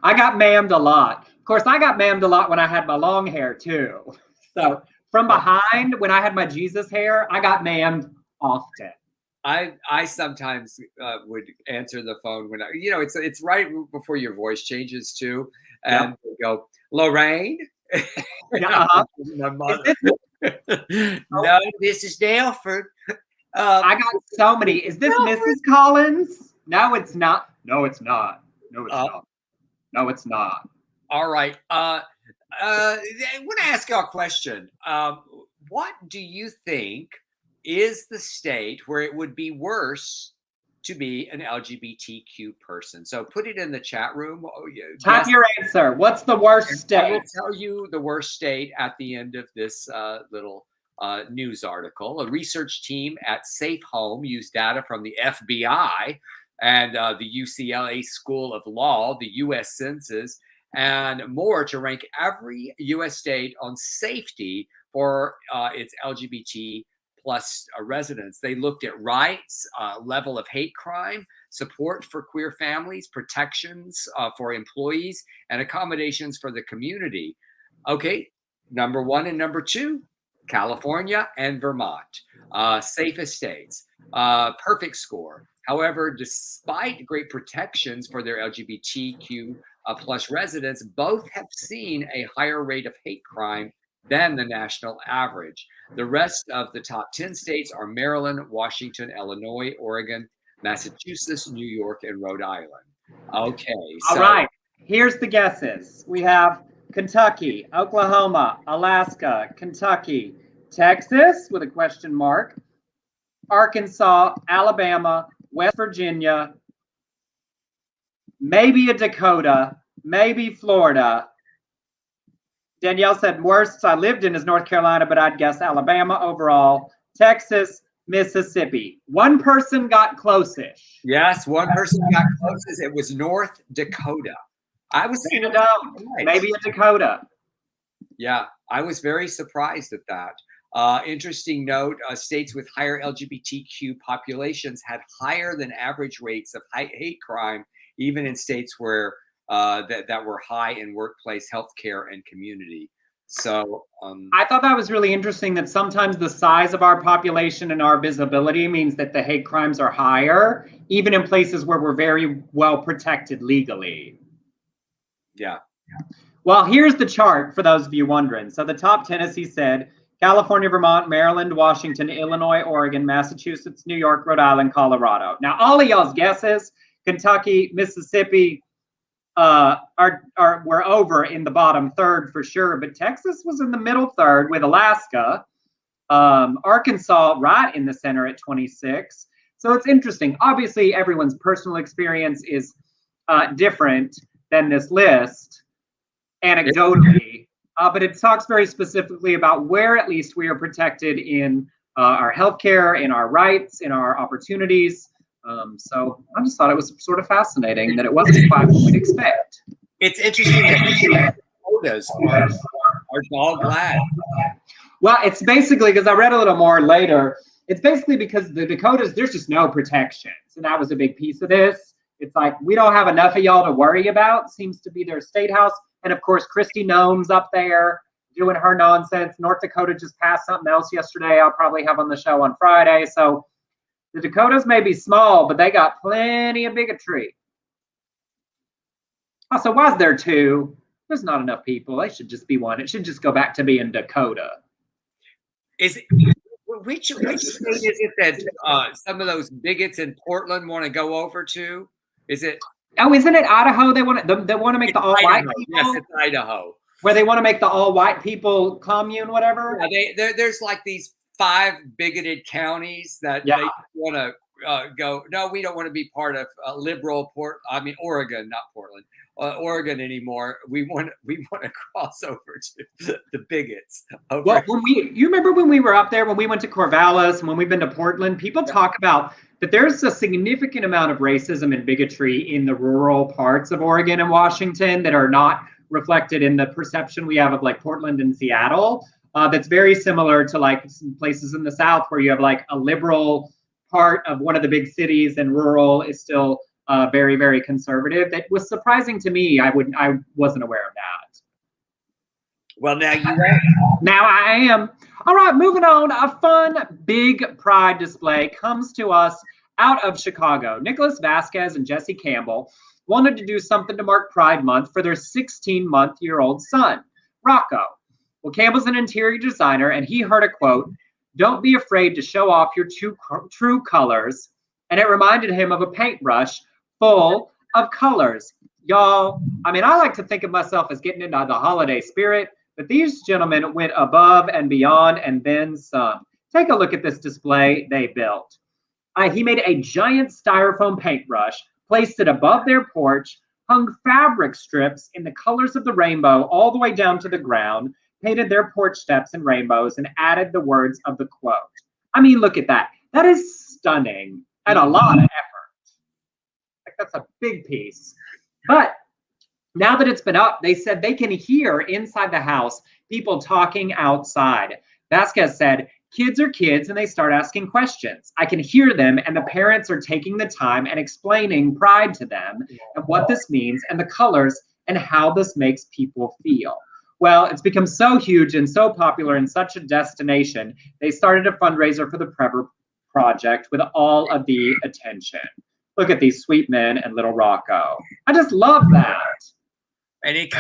I got ma'amed a lot. Of course, I got ma'amed a lot when I had my long hair too. So from behind, when I had my Jesus hair, I got ma'amed often. I sometimes would answer the phone when it's right before your voice changes too, and go, "Lorraine." Yeah. No, this is Delford. I got so many. Is this Mrs. Collins? No, it's not. No, it's not. No, it's not. No, it's not. All right. I want to ask you a question. What do you think is the state where it would be worse to be an LGBTQ person? So put it in the chat room. Type your answer. What's the worst state? I will tell you the worst state at the end of this little news article. A research team at Safe Home used data from the FBI and the UCLA School of Law, the U.S. Census, and more to rank every U.S. state on safety for its LGBT plus residents. They looked at rights, level of hate crime, support for queer families, protections for employees, and accommodations for the community. Okay, number 1 and number 2, California and Vermont, safest states, perfect score. However, despite great protections for their LGBTQ plus residents, both have seen a higher rate of hate crime than the national average. The rest of the top 10 states are Maryland, Washington, Illinois, Oregon, Massachusetts, New York, and Rhode Island. Okay. All right. Here's the guesses. We have Kentucky, Oklahoma, Alaska, Kentucky, Texas with a question mark, Arkansas, Alabama, West Virginia, maybe a Dakota, maybe Florida. Danielle said worst I lived in is North Carolina, but I'd guess Alabama overall. Texas, Mississippi. One person got close-ish. Yes, one person got closest. It was North Dakota. I was maybe a Dakota. Yeah, I was very surprised at that. Interesting note, states with higher LGBTQ populations had higher than average rates of hate crime, even in states where that were high in workplace healthcare and community. So I thought that was really interesting that sometimes the size of our population and our visibility means that the hate crimes are higher, even in places where we're very well protected legally. Yeah. Well, here's the chart for those of you wondering. So the top 10, as he said, California, Vermont, Maryland, Washington, Illinois, Oregon, Massachusetts, New York, Rhode Island, Colorado. Now, all of y'all's guesses, Kentucky, Mississippi, were over in the bottom third for sure, but Texas was in the middle third with Alaska, Arkansas right in the center at 26. So it's interesting. Obviously, everyone's personal experience is different than this list, anecdotally, but it talks very specifically about where at least we are protected in our healthcare, in our rights, in our opportunities. So I just thought it was sort of fascinating that it wasn't quite what we'd expect. It's interesting that quotas are all glad. Well, it's basically because I read a little more later. It's basically because the Dakotas, there's just no protection. So that was a big piece of this. It's like, we don't have enough of y'all to worry about, seems to be their state house. And of course, Kristi Noem's up there doing her nonsense. North Dakota just passed something else yesterday I'll probably have on the show on Friday. So the Dakotas may be small, but they got plenty of bigotry. Also, was there two? There's not enough people. They should just be one. It should just go back to being Dakota. Is it, which state is it that some of those bigots in Portland want to go over to? Is it? Oh, isn't it Idaho? They want to make the all-white people. Yes, it's Idaho. Where they want to make the all-white people commune, whatever. Yeah, there's like these 5 bigoted counties that they want to go. No, we don't want to be part of liberal Oregon, not Portland, Oregon anymore. We want to cross over to the bigots. Well, you remember when we were up there, when we went to Corvallis, and when we've been to Portland, people talk about that there's a significant amount of racism and bigotry in the rural parts of Oregon and Washington that are not reflected in the perception we have of like Portland and Seattle. That's very similar to like some places in the South where you have like a liberal part of one of the big cities and rural is still very, very conservative. That was surprising to me. I wasn't aware of that. Well, now you are. Now I am. All right, moving on. A fun big pride display comes to us out of Chicago. Nicholas Vasquez and Jesse Campbell wanted to do something to mark Pride Month for their 16-month-old son, Rocco. Well, Campbell's an interior designer, and he heard a quote, "Don't be afraid to show off your true colors." And it reminded him of a paintbrush full of colors. Y'all, I mean, I like to think of myself as getting into the holiday spirit, but these gentlemen went above and beyond and then some. Take a look at this display they built. He made a giant styrofoam paintbrush, placed it above their porch, hung fabric strips in the colors of the rainbow all the way down to the ground, painted their porch steps in rainbows, and added the words of the quote. I mean, look at that. That is stunning and a lot of effort. Like, that's a big piece. But now that it's been up, they said they can hear inside the house people talking outside. Vasquez said, "Kids are kids and they start asking questions. I can hear them, and the parents are taking the time and explaining pride to them and what this means and the colors and how this makes people feel." Well, it's become so huge and so popular and such a destination, they started a fundraiser for the Prever Project with all of the attention. Look at these sweet men and little Rocco. I just love that. And it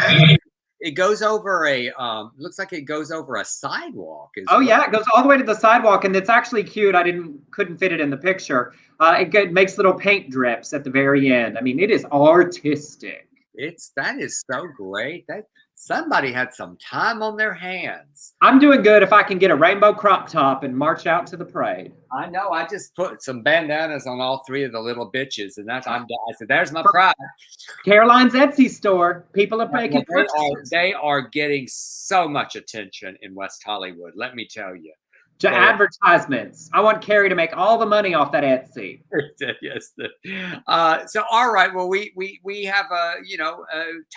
goes over a looks like it goes over a sidewalk. Yeah, it goes all the way to the sidewalk, and it's actually cute. I couldn't fit it in the picture. It makes little paint drips at the very end. I mean, it is artistic. That is so great. That somebody had some time on their hands. I'm doing good if I can get a rainbow crop top and march out to the parade. I know. I just put some bandanas on all three of the little bitches, and I said, "There's my pride." Caroline's Etsy store. People are making purchases. They are getting so much attention in West Hollywood. Let me tell you. Advertisements. I want Carrie to make all the money off that Etsy. Yes. So all right. Well, we have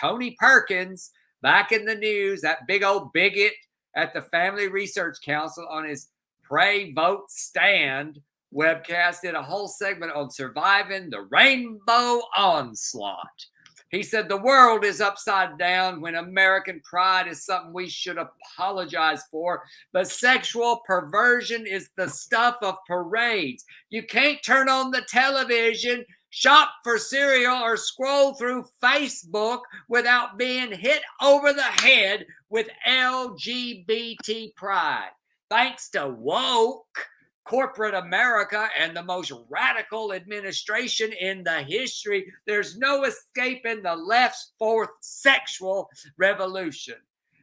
Tony Perkins back in the news. That big old bigot at the Family Research Council on his Pray Vote Stand webcast did a whole segment on surviving the rainbow onslaught. He said the world is upside down when American pride is something we should apologize for, but sexual perversion is the stuff of parades. You can't turn on the television, shop for cereal, or scroll through Facebook without being hit over the head with LGBT pride. Thanks to woke corporate America and the most radical administration in the history, there's no escaping the left's fourth sexual revolution.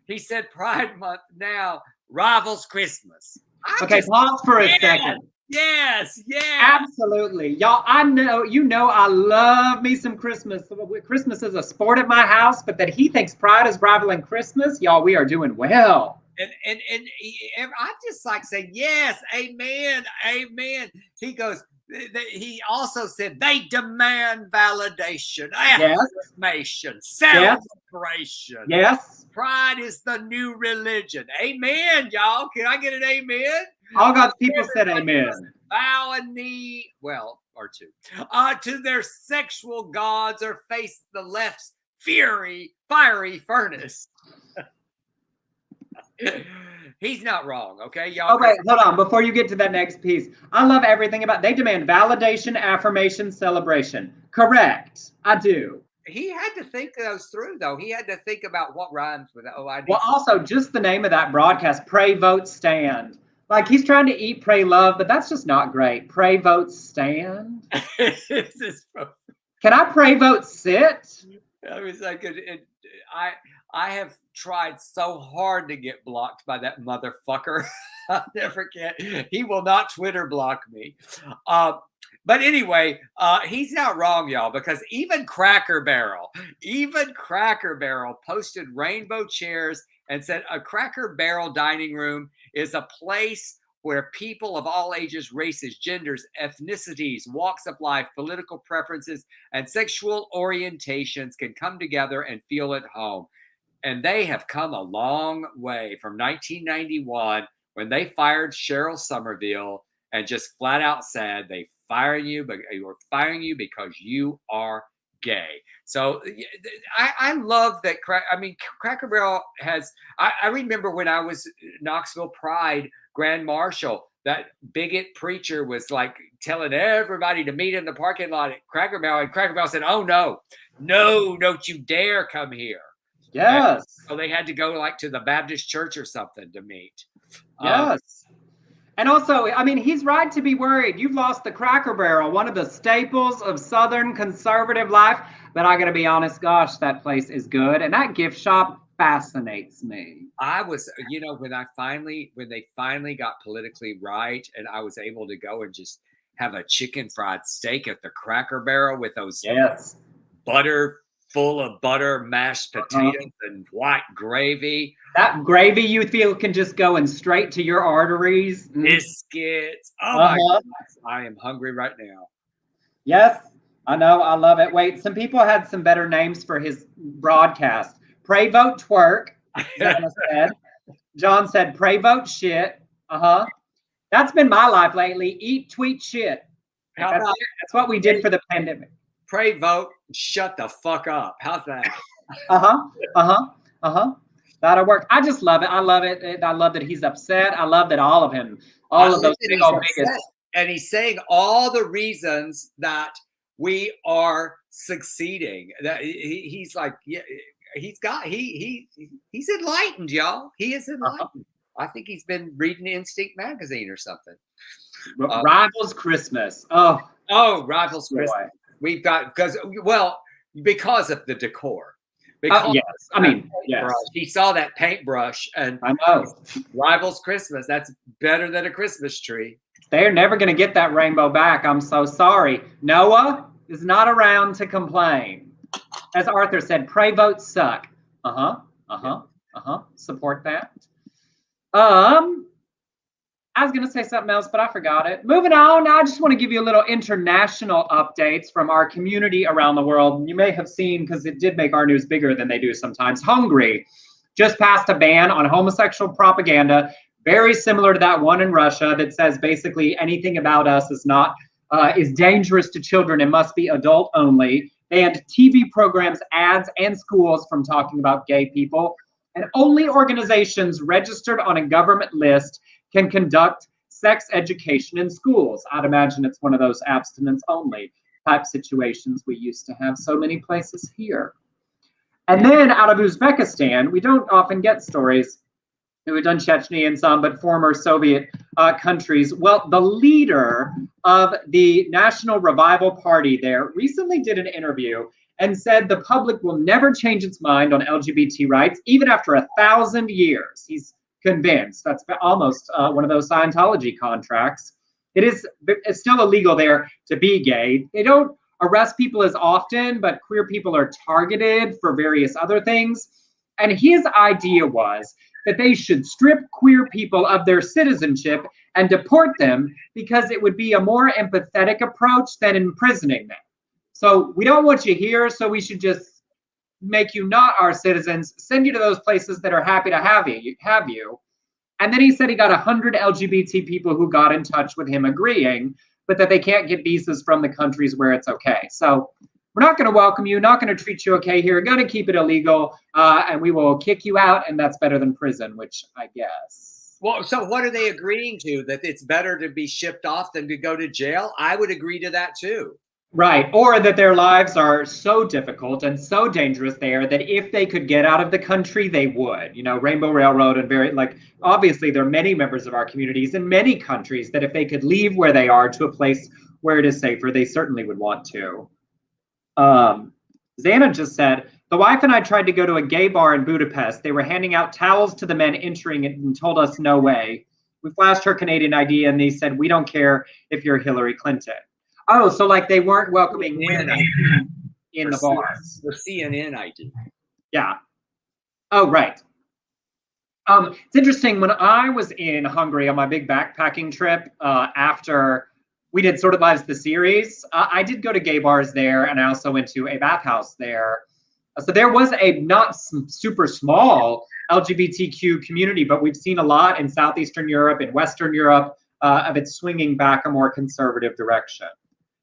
He said Pride Month now rivals Christmas. Pause for a second. Yes. Absolutely. Y'all, I love me some Christmas. Christmas is a sport at my house, but that he thinks pride is rivaling Christmas, y'all, we are doing well. And I just like say, yes, amen. He goes, he also said they demand validation, affirmation, celebration. Yes. Pride is the new religion. Amen, y'all. Can I get an amen? All God's people said amen. Bow a knee, or two, to their sexual gods or face the left's fiery furnace. He's not wrong, okay, y'all. Okay, hold on. Before you get to that next piece, I love everything about. They demand validation, affirmation, celebration. Correct, I do. He had to think those through, though. He had to think about what rhymes with OID. Well, also just the name of that broadcast: Pray, Vote, Stand. Like he's trying to eat, pray, love, but that's just not great. Pray, vote, stand. Can I pray, vote, sit? I was like, I have tried so hard to get blocked by that motherfucker. I'll never get. He will not Twitter block me. But anyway, he's not wrong, y'all, because even Cracker Barrel posted rainbow chairs and said a Cracker Barrel dining room is a place where people of all ages, races, genders, ethnicities, walks of life, political preferences, and sexual orientations can come together and feel at home. And they have come a long way from 1991 when they fired Cheryl Somerville and just flat out said they firing you, but you're firing you because you are gay. So I love that. Cracker Barrel has. I remember when I was Knoxville Pride Grand Marshal, that bigot preacher was like telling everybody to meet in the parking lot at Cracker Barrel, and Cracker Barrel said, "Oh no, don't you dare come here." Yes. So they had to go like to the Baptist church or something to meet. Yes. And also, I mean, he's right to be worried. You've lost the Cracker Barrel, one of the staples of Southern conservative life. But I got to be honest, gosh, that place is good. And that gift shop fascinates me. I was, when they finally got politically right and I was able to go and just have a chicken fried steak at the Cracker Barrel with those butter, full of butter, mashed potatoes and white gravy. That gravy you feel can just go in straight to your arteries. Biscuits. Oh my goodness. I am hungry right now. Yes, I know. I love it. Wait, some people had some better names for his broadcast. Pray vote twerk. Zana said. John said, pray vote shit. That's been my life lately. Eat, tweet, shit. That's what we did for the pandemic. Pray vote, shut the fuck up. How's that? That'll work. I just love it. I love it. I love that he's upset. I love that all of those big old bigots. And he's saying all the reasons that we are succeeding. That he's like, yeah, he's enlightened, y'all. He is enlightened. I think he's been reading Instinct magazine or something. Rivals Christmas. Rivals Christmas. We've got because of the decor. Because yes. He saw that paintbrush and I know. Rivals Christmas. That's better than a Christmas tree. They're never going to get that rainbow back. I'm so sorry. Noah is not around to complain. As Arthur said, pray votes suck. Support that. I was going to say something else, but I forgot it. Moving on, I just want to give you a little international updates from our community around the world. You may have seen, because it did make our news bigger than they do sometimes, Hungary just passed a ban on homosexual propaganda, very similar to that one in Russia that says basically anything about us is dangerous to children and must be adult only. Banned TV programs, ads, and schools from talking about gay people. And only organizations registered on a government list can conduct sex education in schools. I'd imagine it's one of those abstinence only type situations we used to have so many places here. And then out of Uzbekistan, we don't often get stories. We've done Chechnya and some, but former Soviet countries. Well, the leader of the National Revival Party there recently did an interview and said the public will never change its mind on LGBT rights, even after 1,000 years. He's convinced. That's almost one of those Scientology contracts. It's still illegal there to be gay. They don't arrest people as often, but queer people are targeted for various other things. And his idea was that they should strip queer people of their citizenship and deport them because it would be a more empathetic approach than imprisoning them. So we don't want you here, so we should just make you not our citizens, send you to those places that are happy to have you. And then he said he got 100 LGBT people who got in touch with him agreeing, but that they can't get visas from the countries where it's okay. So we're not going to welcome you, not going to treat you okay here, going to keep it illegal, and we will kick you out, and that's better than prison, which I guess. Well, so what are they agreeing to? That it's better to be shipped off than to go to jail? I would agree to that too. Right, or that their lives are so difficult and so dangerous there that if they could get out of the country, they would. You know, Rainbow Railroad and obviously there are many members of our communities in many countries that if they could leave where they are to a place where it is safer, they certainly would want to. Xana just said, the wife and I tried to go to a gay bar in Budapest. They were handing out towels to the men entering it and told us no way. We flashed her Canadian ID and they said, we don't care if you're Hillary Clinton. Oh, so like they weren't welcoming women in the bars. The CNN ID. Yeah. Oh, right. It's interesting. When I was in Hungary on my big backpacking trip after we did Sort of Lives, the series, I did go to gay bars there, and I also went to a bathhouse there. So there was a not super small LGBTQ community, but we've seen a lot in Southeastern Europe and Western Europe of it swinging back a more conservative direction.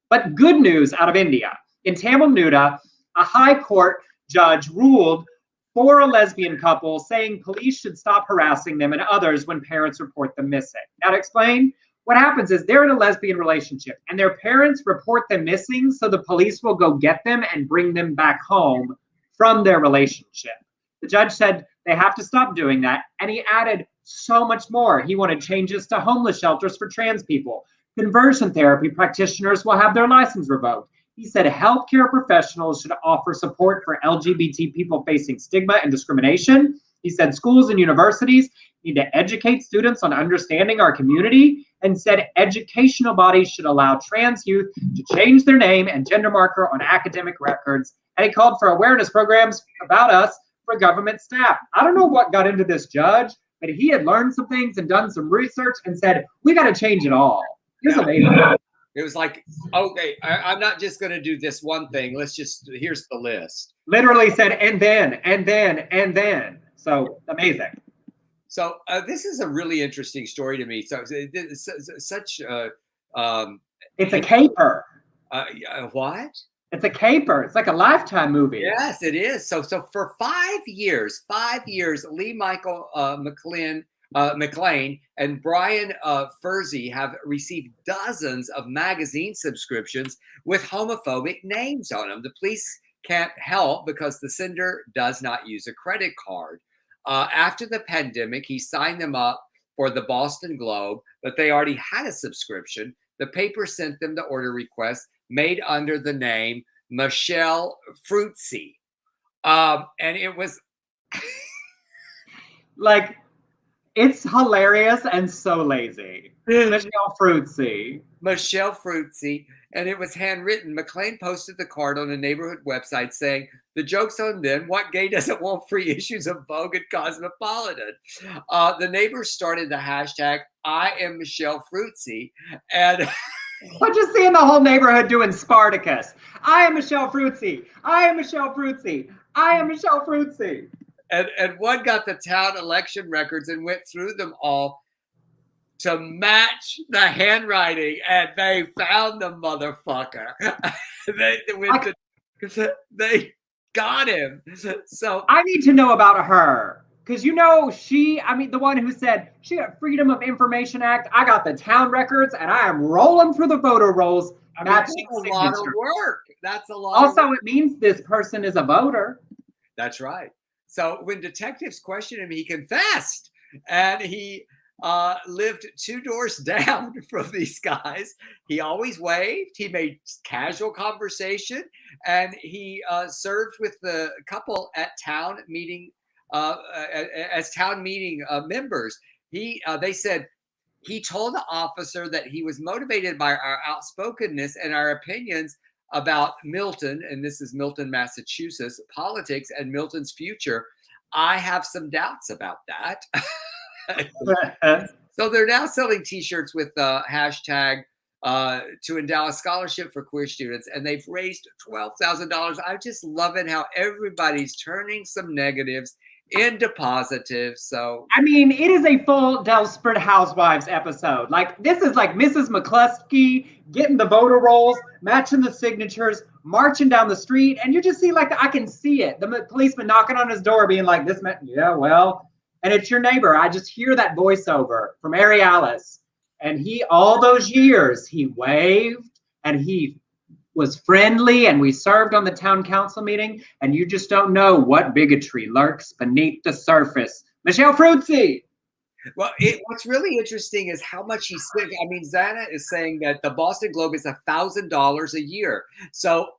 But good news out of India. In Tamil Nadu, a high court judge ruled for a lesbian couple, saying police should stop harassing them and others when parents report them missing. Now to explain, what happens is they're in a lesbian relationship and their parents report them missing, so the police will go get them and bring them back home from their relationship. The judge said they have to stop doing that. And he added so much more. He wanted changes to homeless shelters for trans people. Conversion therapy practitioners will have their license revoked. He said healthcare professionals should offer support for LGBT people facing stigma and discrimination. He said schools and universities need to educate students on understanding our community, and said educational bodies should allow trans youth to change their name and gender marker on academic records. And he called for awareness programs about us for government staff. I don't know what got into this judge, but he had learned some things and done some research and said, we got to change it all. It was amazing. It was like, okay, I'm not just going to do this one thing. Here's the list. Literally said, and then, and then, and then. So amazing. So this is a really interesting story to me. So it's such it's a caper. What? It's a caper. It's like a Lifetime movie. Yes, it is. So for 5 years, Lee Michael McLean and Brian Furzy have received dozens of magazine subscriptions with homophobic names on them. The police can't help because the sender does not use a credit card. After the pandemic, he signed them up for the Boston Globe, but they already had a subscription. The paper sent them the order request made under the name Michelle Fruitsy. And it was like, it's hilarious and so lazy. Michelle Fruitsy. Michelle Fruitsy. And it was handwritten. McLean posted the card on a neighborhood website saying, the joke's on them. What gay doesn't want free issues of Vogue and Cosmopolitan? The neighbors started the hashtag, I am Michelle Fruitsy. And I'm just seeing the whole neighborhood doing Spartacus. I am Michelle Fruitsy. I am Michelle Fruitsy. I am Michelle Fruitsy. And one got the town election records and went through them all to match the handwriting, and they found the motherfucker. They got him. So I need to know about her, because the one who said she got Freedom of Information Act. I got the town records, and I am rolling through the voter rolls. That's a lot of work. That's a lot. Also, it means this person is a voter. That's right. So when detectives questioned him, he confessed, and he lived 2 doors down from these guys. He always waved. He made casual conversation, and he served with the couple at town meeting as town meeting members. They said he told the officer that he was motivated by our outspokenness and our opinions about Milton, and this is Milton, Massachusetts, politics and Milton's future. I have some doubts about that. So they're now selling T-shirts with the hashtag to endow a scholarship for queer students, and they've raised $12,000. I'm just loving how everybody's turning some negatives into positives. So I mean, it is a full Desperate Housewives episode. Like, this is like Mrs. McCluskey getting the voter rolls, matching the signatures, marching down the street, and you just see, like, I can see it. The policeman knocking on his door, being like, "This man, yeah, well," and it's your neighbor. I just hear that voiceover from Arialis, and he, all those years, he waved and he was friendly, and we served on the town council meeting, and you just don't know what bigotry lurks beneath the surface. Michelle Fruitsy. Well, what's really interesting is how much he's spent. I mean, Zana is saying that the Boston Globe is $1,000 a year. So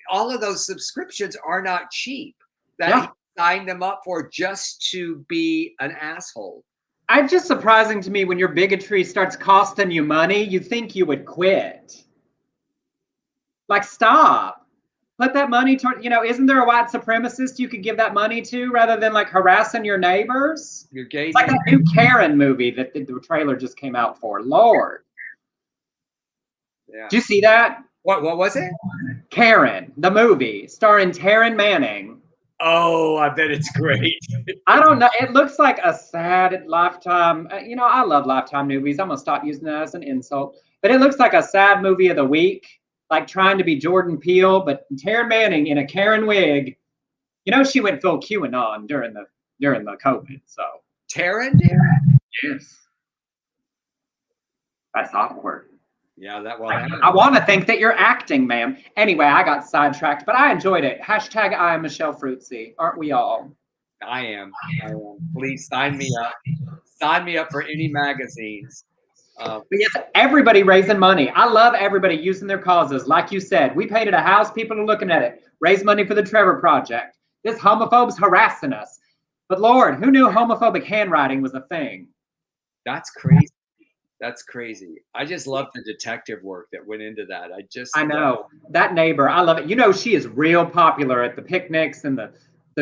all of those subscriptions are not cheap. That he signed them up for just to be an asshole. It's just surprising to me when your bigotry starts costing you money, you think you would quit. Like, stop. Put that money toward, isn't there a white supremacist you could give that money to rather than like harassing your neighbors? You're gay. It's like that new Karen movie that the trailer just came out for. Lord. Yeah. Did you see that? What was it? Karen, the movie, starring Taryn Manning. Oh, I bet it's great. I don't know. It looks like a sad Lifetime. I love Lifetime movies. I'm going to stop using that as an insult. But it looks like a sad movie of the week. Like trying to be Jordan Peele, but Taryn Manning in a Karen wig. She went full QAnon during the COVID. So Taryn did? Yes. That's awkward. Yeah, that well. I want to think that you're acting, ma'am. Anyway, I got sidetracked, but I enjoyed it. Hashtag I am Michelle Fruitsy. Aren't we all? I am. Please sign me up. Sign me up for any magazines. But yes, everybody raising money. I love everybody using their causes. Like you said, we painted a house. People are looking at it. Raise money for the Trevor Project. This homophobe's harassing us. But Lord, who knew homophobic handwriting was a thing? That's crazy. That's crazy. I just love the detective work that went into that. I know. That neighbor, I love it. You know, she is real popular at the picnics and the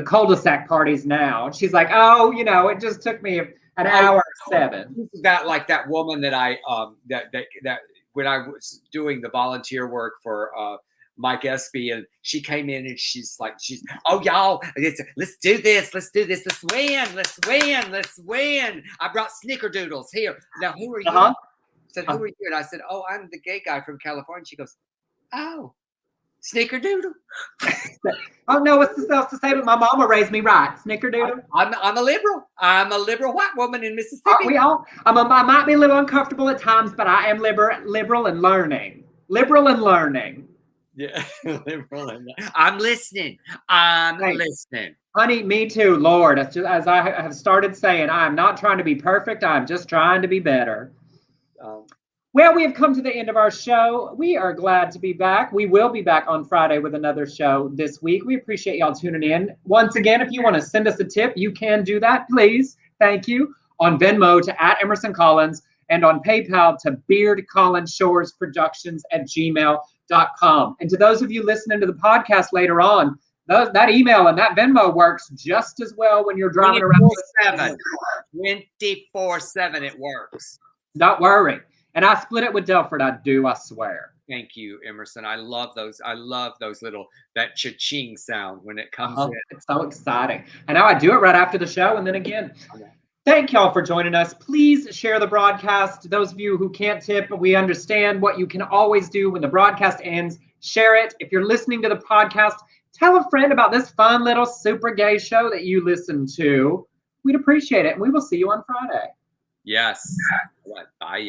cul-de-sac parties now. And she's like, oh, you know, it just took me an hour 7. That like that woman that I that when I was doing the volunteer work for Mike Espy, and she came in and she's oh y'all, let's do this, let's win. I brought snickerdoodles here. Now who are you? I said, who are you? And I said, oh, I'm the gay guy from California. She goes, oh, snickerdoodle. Oh no, what's else to say? But my mama raised me right. Snickerdoodle. I'm a liberal. I'm a liberal white woman in Mississippi. Aren't we all? I might be a little uncomfortable at times, but I am liberal and learning. Liberal and learning. Yeah, I'm listening. I'm listening. Honey, me too, Lord. As I have started saying, I am not trying to be perfect. I'm just trying to be better. Well, we have come to the end of our show. We are glad to be back. We will be back on Friday with another show this week. We appreciate y'all tuning in. Once again, if you want to send us a tip, you can do that, please. Thank you. On Venmo to @Emerson Collins and on PayPal to beardcollinshoresproductions@gmail.com. And to those of you listening to the podcast later on, that email and that Venmo works just as well when you're driving around. 24/7 it works. Don't worry. And I split it with Delford. I swear. Thank you, Emerson. I love those little, that cha-ching sound when it comes in. It's so exciting. And now I do it right after the show. And then again, thank y'all for joining us. Please share the broadcast. Those of you who can't tip, we understand what you can always do when the broadcast ends. Share it. If you're listening to the podcast, tell a friend about this fun little super gay show that you listen to. We'd appreciate it. And we will see you on Friday. Yes. Bye.